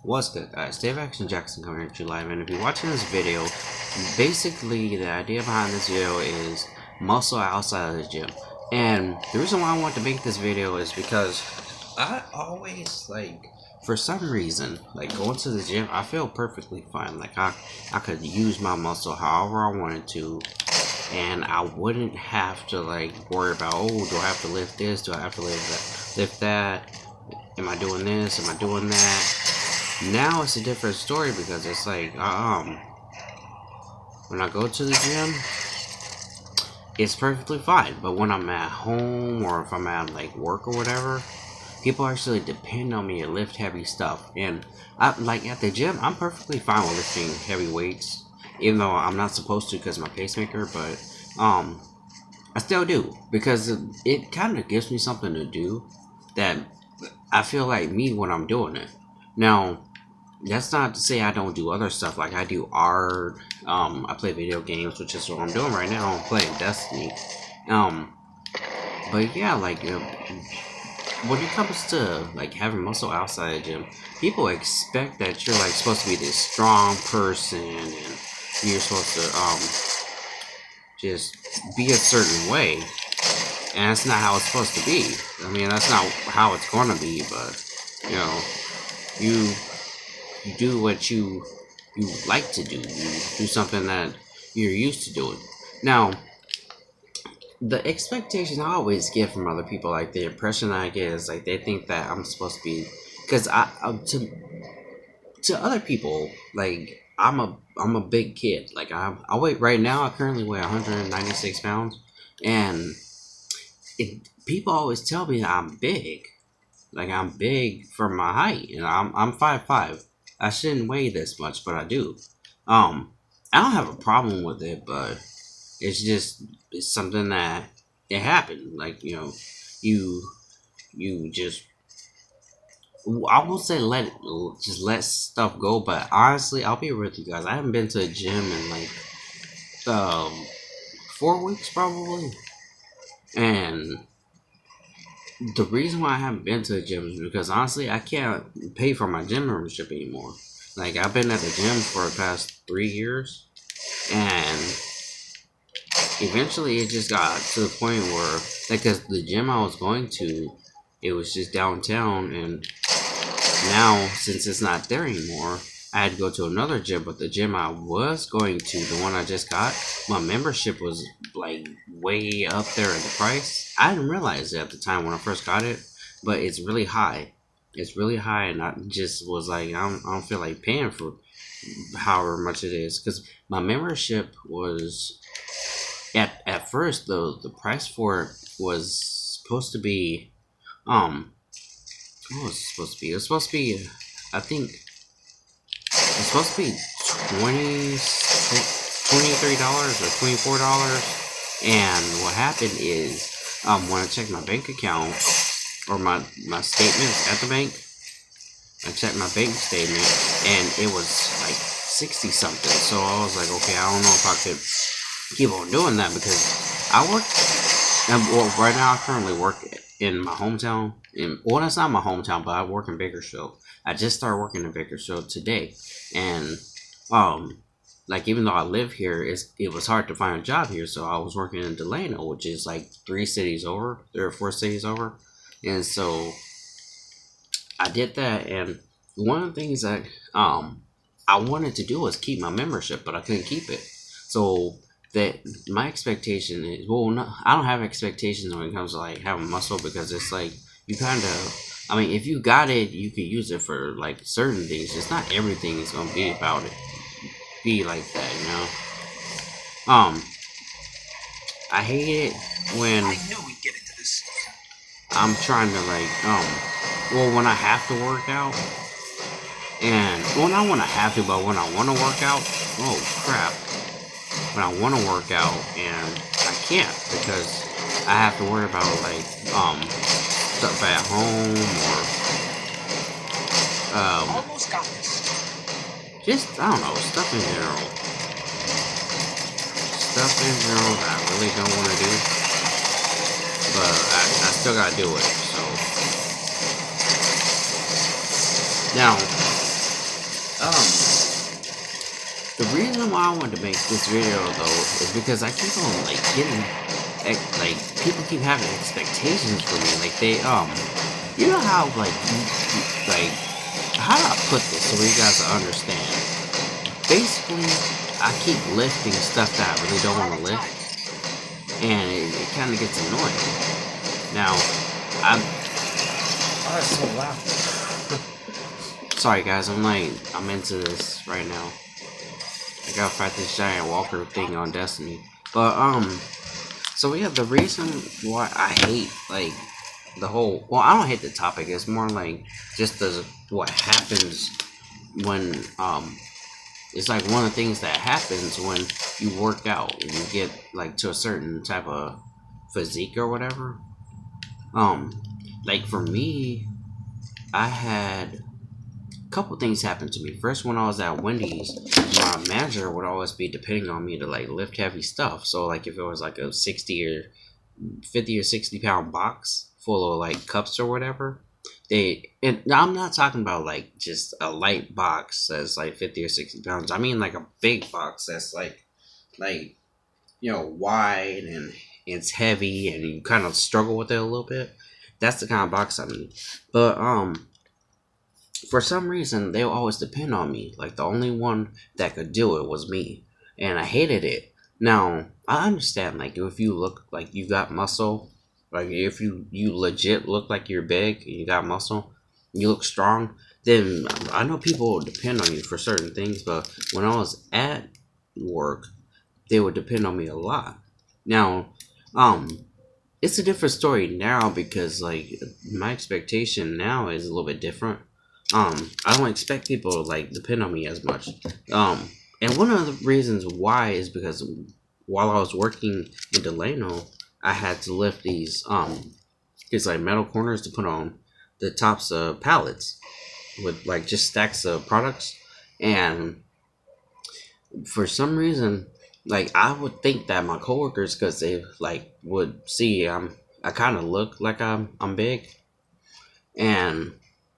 What's good, guys? Dave Action Jackson coming at you live, and if you're watching this video, basically the idea behind this video is muscle outside of the gym. And the reason why I want to make this video is because I always, for some reason, going to the gym, I feel perfectly fine. I could use my muscle however I wanted to, and I wouldn't have to worry about, oh, do I have to lift this? Do I have to lift that? Am I doing this? Am I doing that? Now it's a different story because it's when I go to the gym, it's perfectly fine. But when I'm at home or if I'm at work or whatever, people actually depend on me to lift heavy stuff. And at the gym, I'm perfectly fine with lifting heavy weights, even though I'm not supposed to because of my pacemaker. But I still do because it kind of gives me something to do that I feel like me when I'm doing it. Now, that's not to say I don't do other stuff. Like, I do art, I play video games, which is what I'm doing right now. I'm playing Destiny. But yeah, when it comes to having muscle outside the gym, people expect that you're supposed to be this strong person and you're supposed to just be a certain way. And that's not how it's supposed to be. I mean, that's not how it's gonna be, but you know, you do what you like to do. You do something that you're used to doing. Now, the expectation I always get from other people, the impression I get is they think that I'm supposed to be, because to other people, I'm a big kid. I weigh right now. I currently weigh 196 pounds, and people always tell me that I'm big. I'm big for my height, and I'm 5'5". I shouldn't weigh this much, but I do. I don't have a problem with it, but it's something that it happened. You just, I won't say let stuff go, but honestly, I'll be real with you guys. I haven't been to a gym in 4 weeks probably, and the reason why I haven't been to the gym is because honestly, I can't pay for my gym membership anymore. I've been at the gym for the past 3 years, and eventually it just got to the point where, because the gym I was going to, it was just downtown, and now since it's not there anymore, I had to go to another gym. But the gym I was going to, the one I just got, my membership was way up there in the price. I didn't realize it at the time when I first got it, but it's really high. It's really high, and I just was I don't feel like paying for however much it is, because my membership was at first the price for it was supposed to be what was it supposed to be? It was supposed to be, I think it's supposed to be $23 or $24. And what happened is, when I checked my bank account or my statements at the bank, I checked my bank statement and it was 60 something. So I was like, okay, I don't know if I could keep on doing that, because I work, right now I currently work in my hometown. Well, that's not my hometown, but I work in Bakersfield. I just started working in Bakersfield today, and even though I live here, it was hard to find a job here, so I was working in Delano, which is 3 cities over, 3 or 4 cities over, and so I did that. And one of the things that I wanted to do was keep my membership, but I couldn't keep it. So that my expectation is, well, no, I don't have expectations when it comes to having muscle, because it's you kind of, I mean, if you got it, you can use it for certain things. It's not everything is gonna be about it. Be like that, you know. I hate it when I knew we'd get into this. I'm trying to when I have to work out, and well, not when I have to, but when I want to work out. Oh crap! When I want to work out and I can't, because I have to worry about stuff at home, or almost got this. Just, I don't know, stuff in general. Stuff in general that I really don't want to do, but I still gotta do it. So now, The reason why I wanted to make this video though is because I keep on like getting like people keep having expectations for me. Like they you know how like like how do I put this so you guys understand? Basically, I keep lifting stuff that I really don't want to lift, and it kind of gets annoying. Now, I'm. Oh, that's so loud. Sorry guys, I'm into this right now. I gotta fight this giant walker thing on Destiny. But so yeah, the reason why I hate like the whole, well, I don't hate the topic, it's more like just what happens when it's like one of the things that happens when you work out and you get like to a certain type of physique or whatever. Like for me, I had couple things happened to me. First, when I was at Wendy's, my manager would always be depending on me to like lift heavy stuff. So like if it was like a 60 or 50 or 60 pound box full of like cups or whatever, and I'm not talking about like just a light box that's like 50 or 60 pounds. I mean like a big box that's like wide and it's heavy and you kind of struggle with it a little bit. That's the kind of box I mean. But for some reason they always depend on me. Like the only one that could do it was me, and I hated it. Now I understand like if you look like you got muscle, like if you legit look like you're big and you got muscle, you look strong, then I know people will depend on you for certain things. But when I was at work, they would depend on me a lot. Now it's a different story now because like my expectation now is a little bit different. I don't expect people to like depend on me as much. And one of the reasons why is because while I was working in Delano, I had to lift these like metal corners to put on the tops of pallets with like just stacks of products. And for some reason, like I would think that my coworkers, because they like would see I kind of look like I'm big, and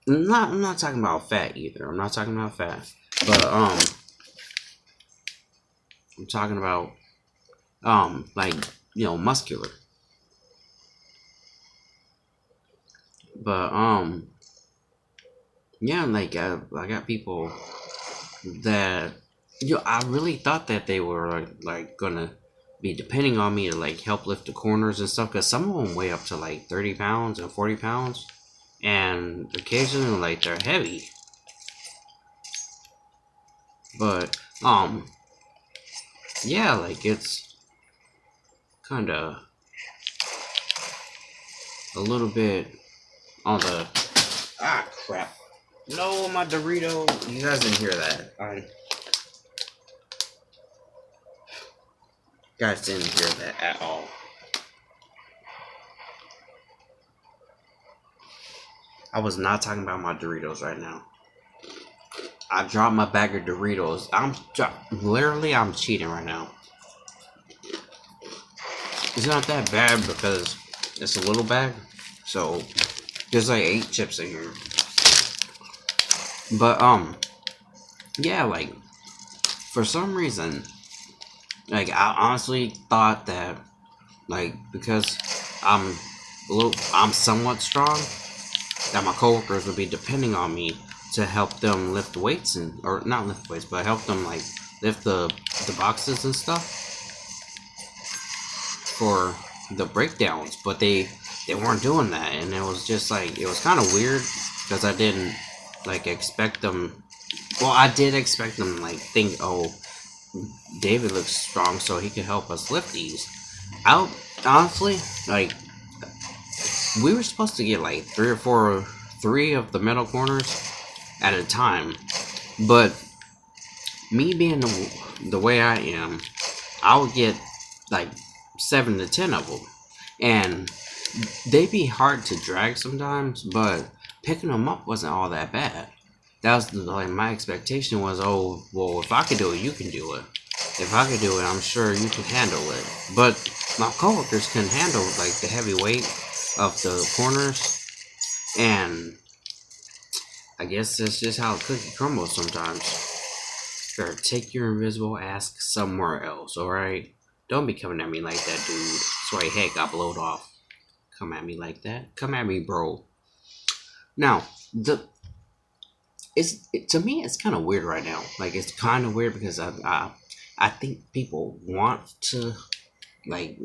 I'm not talking about fat either. I'm not talking about fat, but I'm talking about like muscular. But yeah, like I got people that I really thought that they were like gonna be depending on me to like help lift the corners and stuff, because some of them weigh up to like 30 pounds and 40 pounds, and occasionally like they're heavy. But yeah, like it's kind of a little bit on the crap. No, my Dorito. You guys didn't hear that. Guys didn't hear that at all. I was not talking about my Doritos right now. I dropped my bag of Doritos. I'm cheating right now. It's not that bad because it's a little bag, so there's like 8 chips in here. But yeah, like for some reason, like I honestly thought that like because I'm somewhat strong, that my coworkers would be depending on me to help them lift weights or not lift weights, but help them like lift the boxes and stuff for the breakdowns. But they weren't doing that, and it was just like it was kind of weird because I didn't like expect them. Well, I did expect them like think, oh, David looks strong, so he can help us lift these. I honestly like we were supposed to get like 3 of the metal corners at a time, but me being the way I am, I would get like 7 to 10 of them, and they'd be hard to drag sometimes, but picking them up wasn't all that bad. That was like my expectation was, oh well, if I could do it, you can do it. If I could do it, I'm sure you can handle it. But my coworkers couldn't handle like the heavy weight of the corners, and I guess that's just how a cookie crumbles sometimes. Sure, take your invisible ass somewhere else, alright? Don't be coming at me like that, dude. Sorry, head got blowed off. Come at me like that. Come at me, bro. Now, to me, it's kind of weird right now. Like, it's kind of weird because I think people want to, like,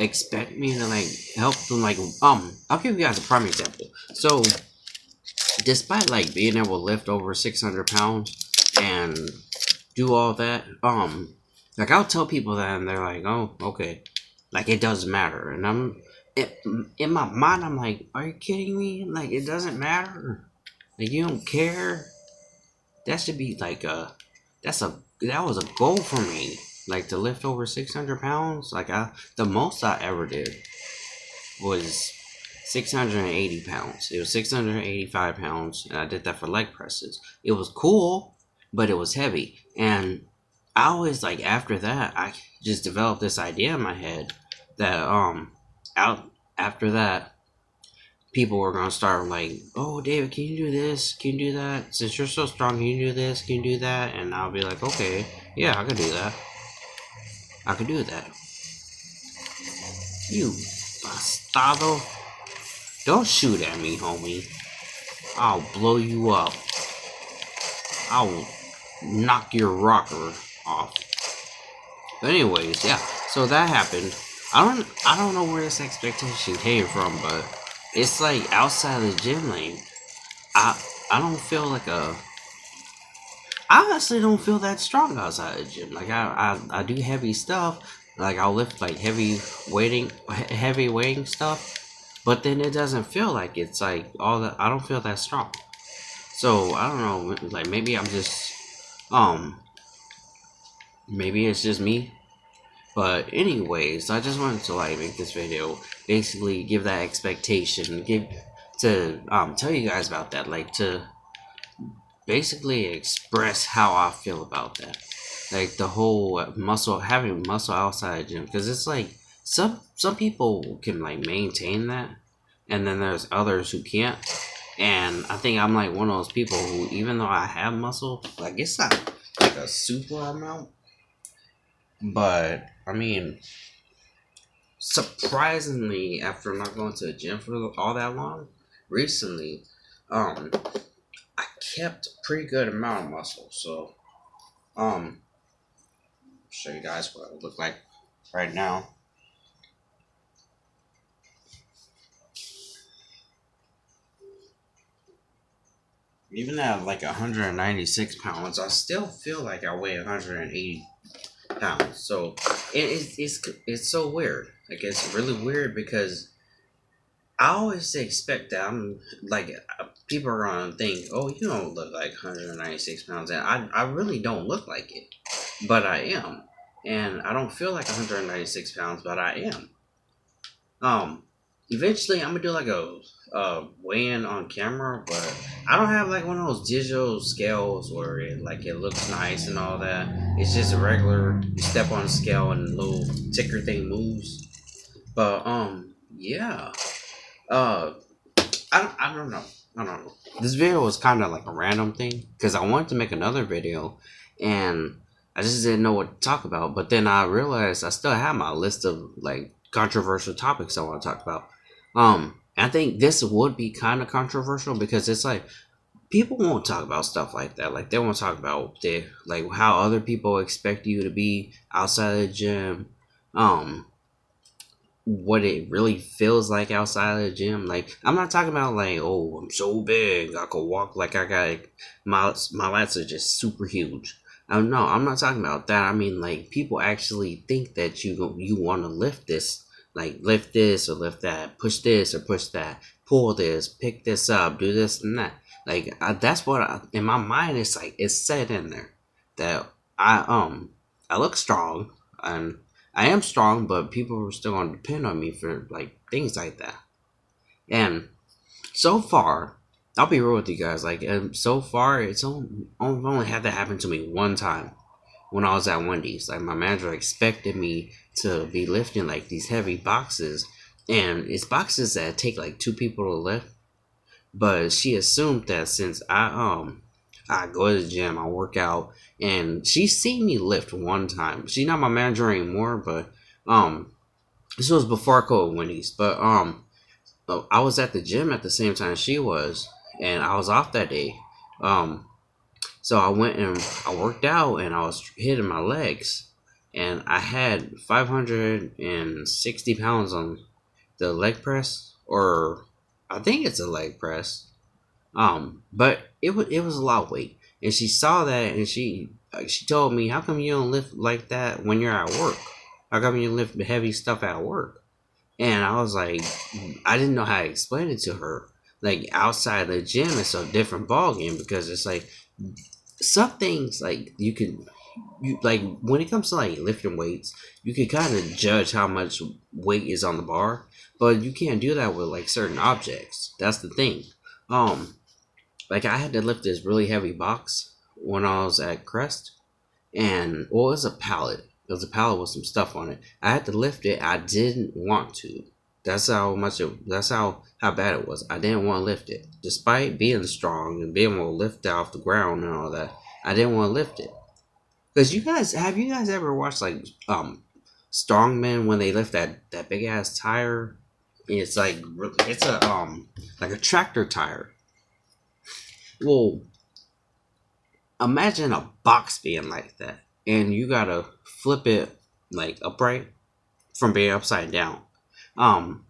expect me to, like, help them. Like, I'll give you guys a prime example. So, despite, like, being able to lift over 600 pounds and do all that, like, I'll tell people that and they're like, oh, okay. Like, it doesn't matter. And in my mind, I'm like, are you kidding me? Like, it doesn't matter. Like, you don't care. That should be like that was a goal for me. Like, to lift over 600 pounds. Like, the most I ever did was 680 pounds. It was 685 pounds, and I did that for leg presses. It was cool, but it was heavy. And I always, like, after that, I just developed this idea in my head that after that, people were gonna start like, oh, David, can you do this? Can you do that? Since you're so strong, can you do this? Can you do that? And I'll be like, okay, yeah, I can do that. I can do that. You bastardo. Don't shoot at me, homie. I'll blow you up. I'll knock your rocker off. But anyways, yeah. So that happened. I don't know where this expectation came from, but it's like outside of the gym, like I don't feel like I honestly don't feel that strong outside the gym. Like I do heavy stuff. Like I'll lift like heavy weighting stuff, but then it doesn't feel like it's like all that. I don't feel that strong. So I don't know. Like maybe I'm just maybe it's just me. But anyways, I just wanted to like make this video, basically give that expectation, tell you guys about that, like to basically express how I feel about that, like the whole having muscle outside the gym, because it's like some people can like maintain that, and then there's others who can't, and I think I'm like one of those people who, even though I have muscle, like it's not like a super amount. But I mean, surprisingly, after not going to the gym for all that long, recently, I kept a pretty good amount of muscle. So, show you guys what it look like right now. Even at like 196 pounds, I still feel like I weigh 180 pounds. So it's so weird. Like it's really weird because I always expect that I'm like, people are gonna think, oh, you don't look like 196 pounds, and I really don't look like it, but I am, and I don't feel like 196 pounds, but I am. Eventually I'm gonna do like a weigh-in on camera, but I don't have like one of those digital scales where it looks nice and all that. It's just a regular, you step on a scale and a little ticker thing moves. But yeah. I don't know. This video was kind of like a random thing because I wanted to make another video and I just didn't know what to talk about. But then I realized I still have my list of like controversial topics I want to talk about. I think this would be kind of controversial because it's like people won't talk about stuff like that. Like they won't talk about like how other people expect you to be outside of the gym. What it really feels like outside of the gym. Like I'm not talking about like, oh, I'm so big I could walk, like I got my lats are just super huge. No, I'm not talking about that. I mean like people actually think that you want to lift this, like lift this or lift that, push this or push that, pull this, pick this up, do this and that. Like that's what in my mind it's like it's set in there that I look strong and I am strong, but people are still gonna depend on me for like things like that. And so far, I'll be real with you guys. Like, so far, I've only had that happen to me one time when I was at Wendy's. Like, my manager expected me to be lifting like these heavy boxes, and it's boxes that take like 2 people to lift. But she assumed that since I I go to the gym, I work out, and she's seen me lift one time. She's not my manager anymore, but this was before I called Wendy's. But I was at the gym at the same time she was, and I was off that day. Um, so I went and I worked out, and I was hitting my legs, and I had 560 pounds on the leg press, or I think it's a leg press. But it was a lot of weight, and she saw that, and she told me, "How come you don't lift like that when you're at work? How come you lift heavy stuff at work?" And I was like, I didn't know how to explain it to her. Like outside the gym, it's a different ball game because it's like some things like you like when it comes to like lifting weights, you can kind of judge how much weight is on the bar, but you can't do that with like certain objects. That's the thing. Um, like I had to lift this really heavy box when I was at Crest, and well, it was a pallet. It was a pallet with some stuff on it. I had to lift it. I didn't want to. That's how much it. That's how bad it was. I didn't want to lift it, despite being strong and being able to lift it off the ground and all that. I didn't want to lift it. Cause you guys ever watched like strongmen when they lift that big ass tire? It's like it's a like a tractor tire. Well, imagine a box being like that, and you gotta flip it like upright from being upside down. Um,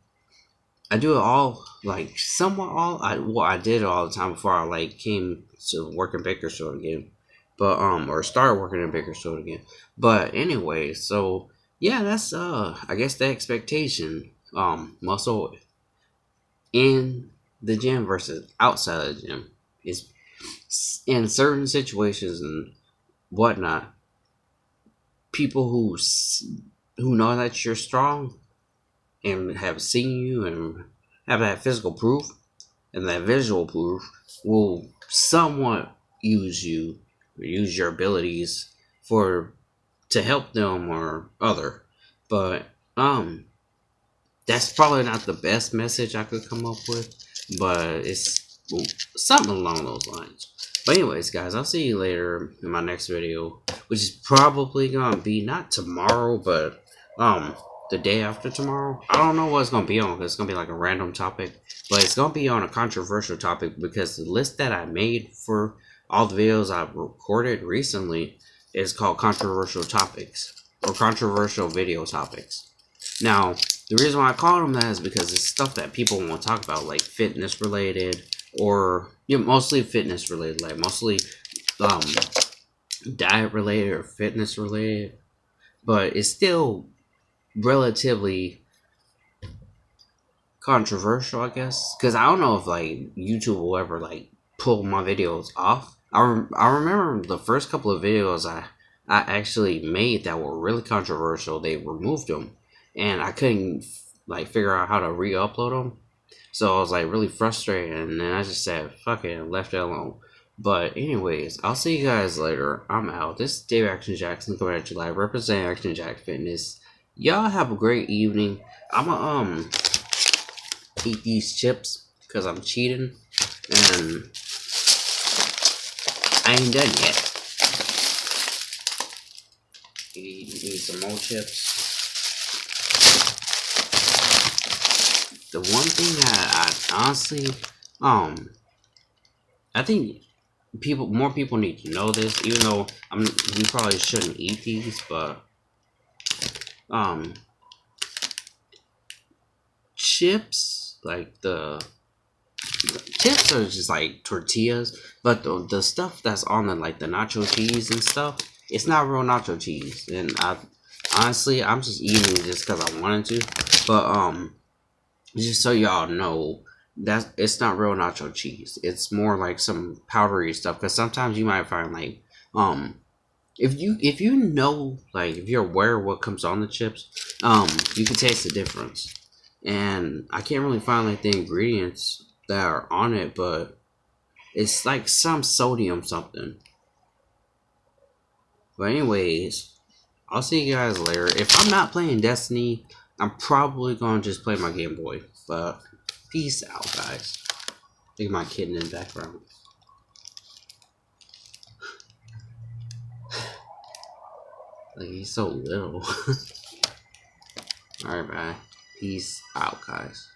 I do it all like somewhat all. I did it all the time before I like came to work in Bakersfield again, but or started working in Bakersfield again. But anyway, so yeah, that's I guess the expectation muscle in the gym versus outside of the gym is in certain situations and whatnot. People who know that you're strong and have seen you and have that physical proof and that visual proof will somewhat use you or use your abilities for to help them or other. But that's probably not the best message I could come up with, but it's something along those lines. But anyways, guys, I'll see you later in my next video, which is probably gonna be not tomorrow, but the day after tomorrow. I don't know what it's gonna be on, because it's gonna be like a random topic, but it's gonna be on a controversial topic because the list that I made for all the videos I've recorded recently is called controversial topics or controversial video topics. Now, the reason why I call them that is because it's stuff that people want to talk about, like fitness related, or mostly fitness related, like mostly um, diet related or fitness related, but it's still relatively controversial, I guess, because I don't know if like YouTube will ever like pull my videos off. I remember the first couple of videos I actually made that were really controversial. They removed them, and I couldn't like figure out how to re-upload them. So I was like really frustrated, and then I just said fuck it and left it alone. But anyways, I'll see you guys later. I'm out. This is Dave Action Jackson coming at you live, representing Action Jack Fitness. Y'all have a great evening. I'ma eat these chips because I'm cheating, and I ain't done yet. Need some more chips. The one thing that I honestly, I think more people need to know this, even though we probably shouldn't eat these, but chips, like the chips are just like tortillas, but the stuff that's on the like the nacho cheese and stuff, it's not real nacho cheese. And honestly, I'm just eating it just because I wanted to. But just so y'all know, that it's not real nacho cheese. It's more like some powdery stuff. Because sometimes you might find like if you know, like if you're aware of what comes on the chips, you can taste the difference. And I can't really find like the ingredients that are on it, but it's like some sodium something. But anyways, I'll see you guys later. If I'm not playing Destiny, I'm probably gonna just play my Game Boy. But peace out, guys. Look at my kid in the background. Like, he's so little. Alright, bye. Peace out, guys.